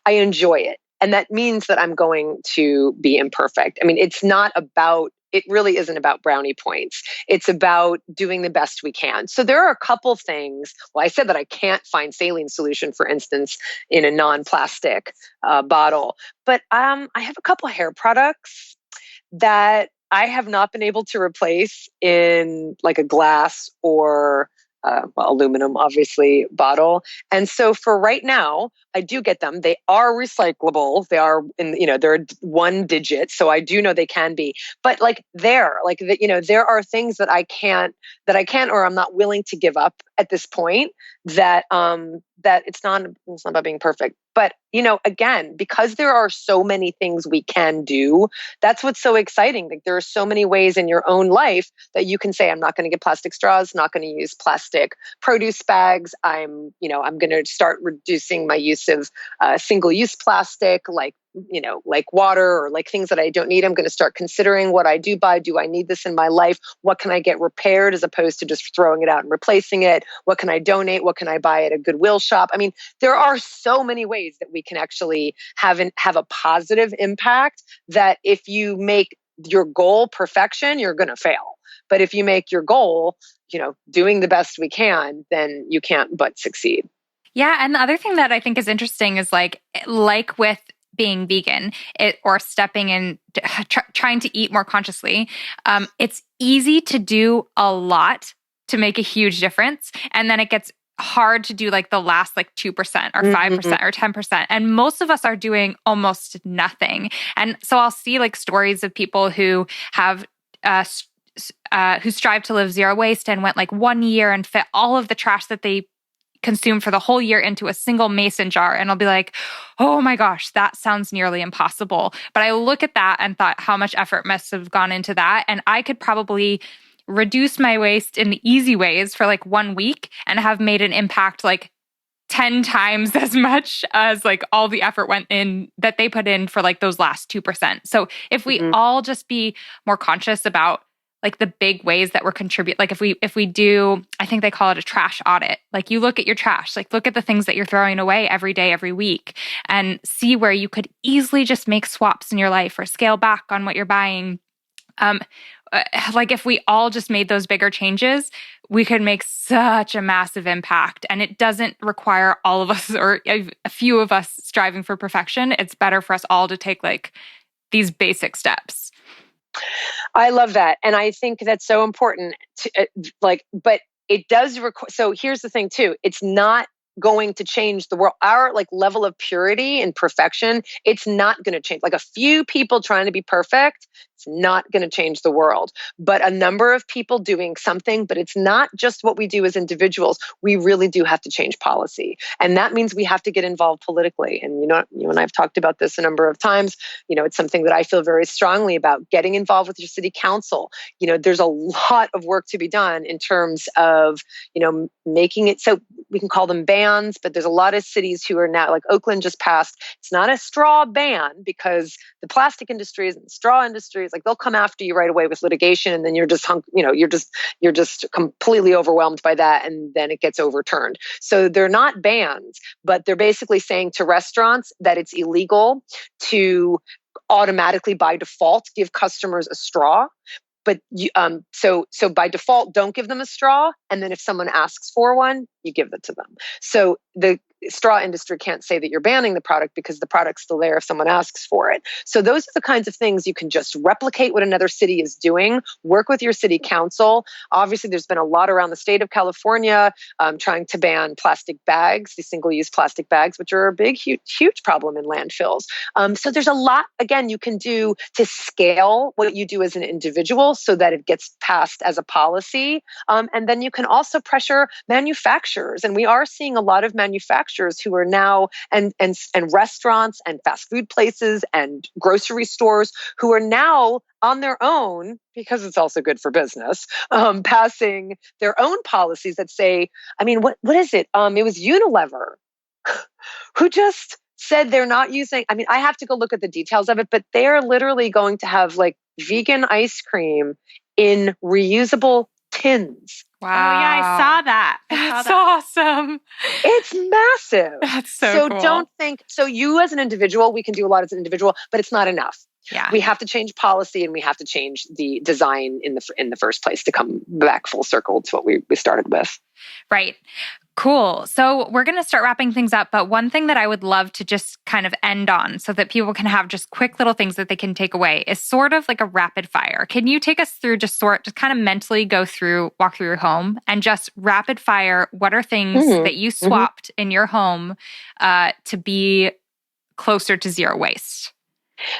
I enjoy it. And that means that I'm going to be imperfect. I mean, it really isn't about brownie points. It's about doing the best we can. So there are a couple things. Well, I said that I can't find saline solution, for instance, in a non-plastic bottle. But I have a couple hair products that I have not been able to replace in like a glass or aluminum, obviously, bottle. And so for right now, I do get them. They are recyclable. They are they're one digit. So I do know they can be, but there are things that I can't, or I'm not willing to give up at this point, that it's not about being perfect. But, again, because there are so many things we can do, that's what's so exciting. Like, there are so many ways in your own life that you can say, I'm not going to get plastic straws, not going to use plastic produce bags. I'm going to start reducing my use of single-use plastic, like water or like things that I don't need. I'm going to start considering what I do buy. Do I need this in my life? What can I get repaired as opposed to just throwing it out and replacing it? What can I donate? What can I buy at a Goodwill shop? I mean, there are so many ways that we can actually have a positive impact, that if you make your goal perfection, you're going to fail. But if you make your goal, doing the best we can, then you can't but succeed. Yeah. And the other thing that I think is interesting is like with being vegan, or stepping in, trying to eat more consciously, it's easy to do a lot to make a huge difference. And then it gets hard to do like the last like 2% or 5% or 10%. And most of us are doing almost nothing. And so I'll see like stories of people who have, who strive to live zero waste and went like 1 year and fit all of the trash that they consume for the whole year into a single mason jar. And I'll be like, oh my gosh, that sounds nearly impossible. But I look at that and thought how much effort must have gone into that. And I could probably reduce my waste in the easy ways for like 1 week and have made an impact like 10 times as much as like all the effort went in that they put in for like those last 2%. So if we all just be more conscious about like the big ways that we're contributing, like if we do, I think they call it a trash audit. Like you look at your trash, like look at the things that you're throwing away every day, every week, and see where you could easily just make swaps in your life or scale back on what you're buying. Like if we all just made those bigger changes, we could make such a massive impact. And it doesn't require all of us or a few of us striving for perfection. It's better for us all to take like these basic steps. I love that. And I think that's so important to but it does require, so here's the thing too, it's not going to change the world. Our like level of purity and perfection, it's not going to change. Like a few people trying to be perfect, it's not going to change the world. But a number of people doing something, but it's not just what we do as individuals. We really do have to change policy. And that means we have to get involved politically. And you and I have talked about this a number of times. It's something that I feel very strongly about, getting involved with your city council. There's a lot of work to be done in terms of, making it so we can call them bans, but there's a lot of cities who are now, like Oakland just passed, it's not a straw ban because the plastic industries and the straw industries, like they'll come after you right away with litigation, and then you're just you're just completely overwhelmed by that, and then it gets overturned. So they're not bans, but they're basically saying to restaurants that it's illegal to automatically by default give customers a straw. But so by default, don't give them a straw. And then if someone asks for one, you give it to them. So the straw industry can't say that you're banning the product because the product's still there if someone asks for it. So those are the kinds of things you can just replicate what another city is doing, work with your city council. Obviously, there's been a lot around the state of California trying to ban plastic bags, these single-use plastic bags, which are a big, huge problem in landfills. So there's a lot, again, you can do to scale what you do as an individual so that it gets passed as a policy. And then you can also pressure manufacturers. And we are seeing a lot of manufacturers who are now, and restaurants and fast food places and grocery stores who are now on their own, because it's also good for business, passing their own policies that say, I mean, what is it? It was Unilever who just said they're not using, I mean, I have to go look at the details of it, but they're literally going to have like vegan ice cream in reusable tins. Wow. Oh yeah, I saw that. That's awesome. It's massive. That's so cool. Don't think, so you as an individual, we can do a lot as an individual, but it's not enough. Yeah. We have to change policy, and we have to change the design in the first place to come back full circle to what we started with. Right. Cool. So we're going to start wrapping things up, but one thing that I would love to just kind of end on so that people can have just quick little things that they can take away is sort of like a rapid fire. Can you take us through just kind of mentally walk through your home and just rapid fire, what are things that you swapped in your home to be closer to zero waste?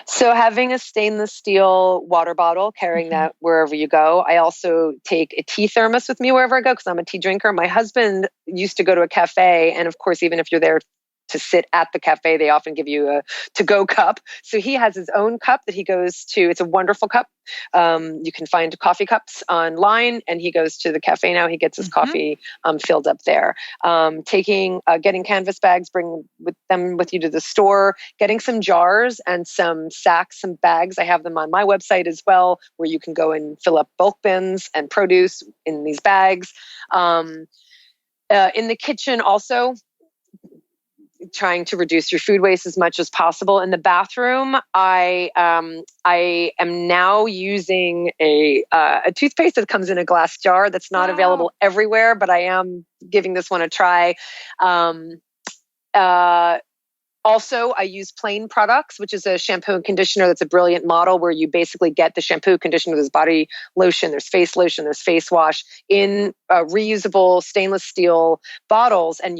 So having a stainless steel water bottle, carrying that wherever you go. I also take a tea thermos with me wherever I go because I'm a tea drinker. My husband used to go to a cafe. And of course, even if you're there to sit at the cafe. They often give you a to-go cup. So he has his own cup that he goes to. It's a wonderful cup. You can find coffee cups online, and he goes to the cafe now. He gets his coffee filled up there. Getting canvas bags, bring them with you to the store, getting some jars and some sacks, some bags. I have them on my website as well, where you can go and fill up bulk bins and produce in these bags. In the kitchen also, trying to reduce your food waste as much as possible. In the bathroom, I am now using a toothpaste that comes in a glass jar that's not available everywhere, but I am giving this one a try. Also, I use Plain Products, which is a shampoo and conditioner that's a brilliant model where you basically get the shampoo, conditioner, there's body lotion, there's face lotion, there's face wash in reusable stainless steel bottles. And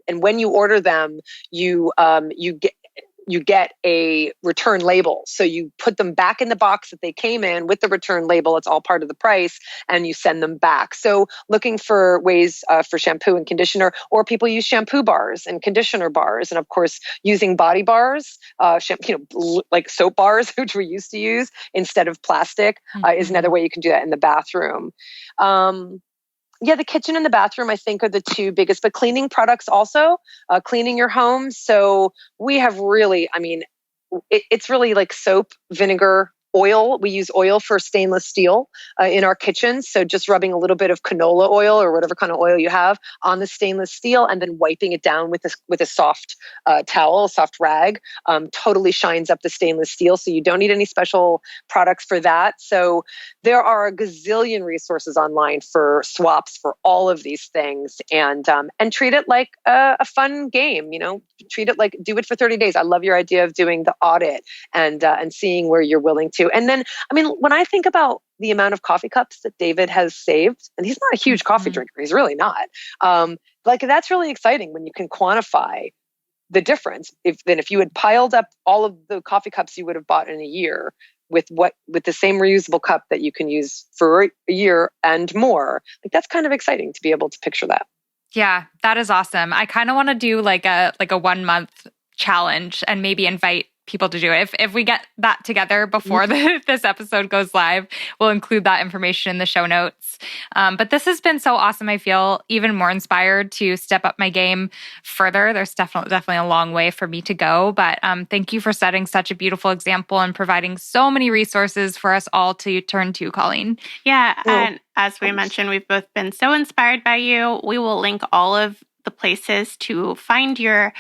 when you order them, you get a return label. So you put them back in the box that they came in with the return label. It's all part of the price, and you send them back. So looking for ways for shampoo and conditioner, or people use shampoo bars and conditioner bars. And of course, using body bars, like soap bars, which we used to use instead of plastic, is another way you can do that in the bathroom. The kitchen and the bathroom, I think, are the two biggest, but cleaning products also, cleaning your home. So we have really, it's really like soap, vinegar, oil. We use oil for stainless steel in our kitchen. So just rubbing a little bit of canola oil or whatever kind of oil you have on the stainless steel, and then wiping it down with a soft towel, a soft rag, totally shines up the stainless steel. So you don't need any special products for that. So there are a gazillion resources online for swaps for all of these things, and treat it like a fun game. Treat it like, do it for 30 days. I love your idea of doing the audit and seeing where you're willing to. And then, when I think about the amount of coffee cups that David has saved, and he's not a huge coffee drinker, he's really not. That's really exciting when you can quantify the difference. If you had piled up all of the coffee cups you would have bought in a year with the same reusable cup that you can use for a year and more, that's kind of exciting to be able to picture that. Yeah, that is awesome. I kind of want to do like a 1 month challenge and maybe invite people to do it. If we get that together before this episode goes live, we'll include that information in the show notes. But this has been so awesome. I feel even more inspired to step up my game further. There's definitely a long way for me to go. But thank you for setting such a beautiful example and providing so many resources for us all to turn to, Colleen. Yeah, and as we mentioned, we've both been so inspired by you. We will link all of the places to find your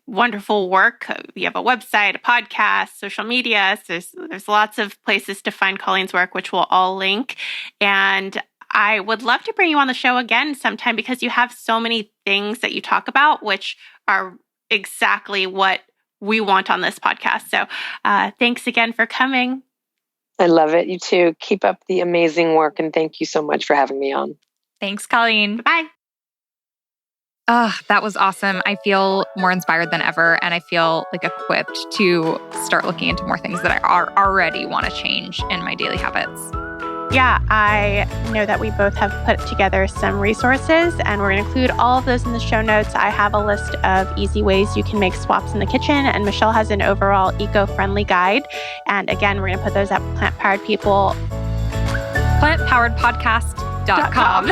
wonderful work. You have a website, a podcast, social media. So there's lots of places to find Colleen's work, which we'll all link. And I would love to bring you on the show again sometime, because you have so many things that you talk about, which are exactly what we want on this podcast. So thanks again for coming. I love it. You too. Keep up the amazing work. And thank you so much for having me on. Thanks, Colleen. Bye. That was awesome. I feel more inspired than ever, and I feel equipped to start looking into more things that I already want to change in my daily habits. Yeah, I know that we both have put together some resources, and we're going to include all of those in the show notes. I have a list of easy ways you can make swaps in the kitchen, and Michelle has an overall eco-friendly guide. And again, we're going to put those at Plant-Powered People. PlantPoweredPodcast.com.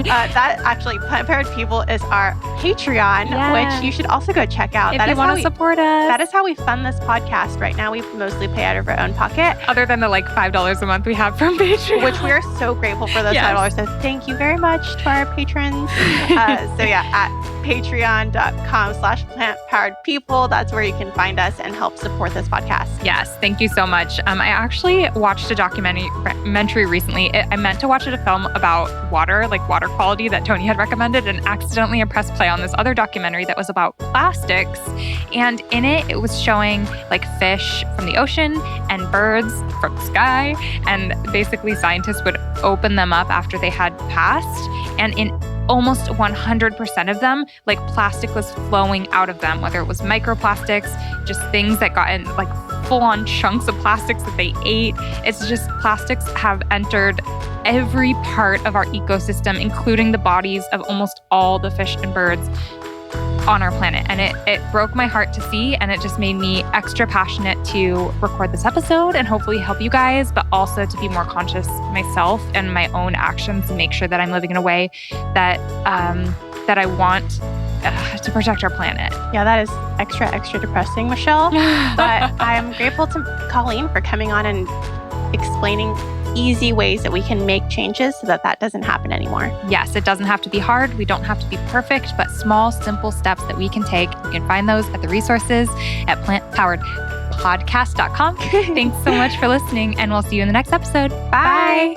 That actually, Plant-Powered People is our Patreon, which you should also go check out. If you want to support us. That is how we fund this podcast. Right now, we mostly pay out of our own pocket. Other than the $5 a month we have from Patreon. Which we are so grateful for those $5. So thank you very much to our patrons. At patreon.com/plantpoweredpeople. That's where you can find us and help support this podcast. Yes, thank you so much. I actually watched a documentary recently. I meant to watch a film about water quality that Toni had recommended, and accidentally pressed play on this other documentary that was about plastics. And in it was showing fish from the ocean and birds from the sky. And basically scientists would open them up after they had passed. And in almost 100% of them, plastic was flowing out of them, whether it was microplastics, just things that got in full-on chunks of plastics that they ate. It's just plastics have entered every part of our ecosystem, including the bodies of almost all the fish and birds. on our planet. And it broke my heart to see, and it just made me extra passionate to record this episode and hopefully help you guys, but also to be more conscious myself and my own actions and make sure that I'm living in a way that that I want to protect our planet. Yeah, that is extra depressing, Michelle. But I'm grateful to Colleen for coming on and explaining easy ways that we can make changes so that doesn't happen anymore. Yes, it doesn't have to be hard. We don't have to be perfect, but small, simple steps that we can take. You can find those at the resources at plantpoweredpodcast.com. Thanks so much for listening, and we'll see you in the next episode. Bye.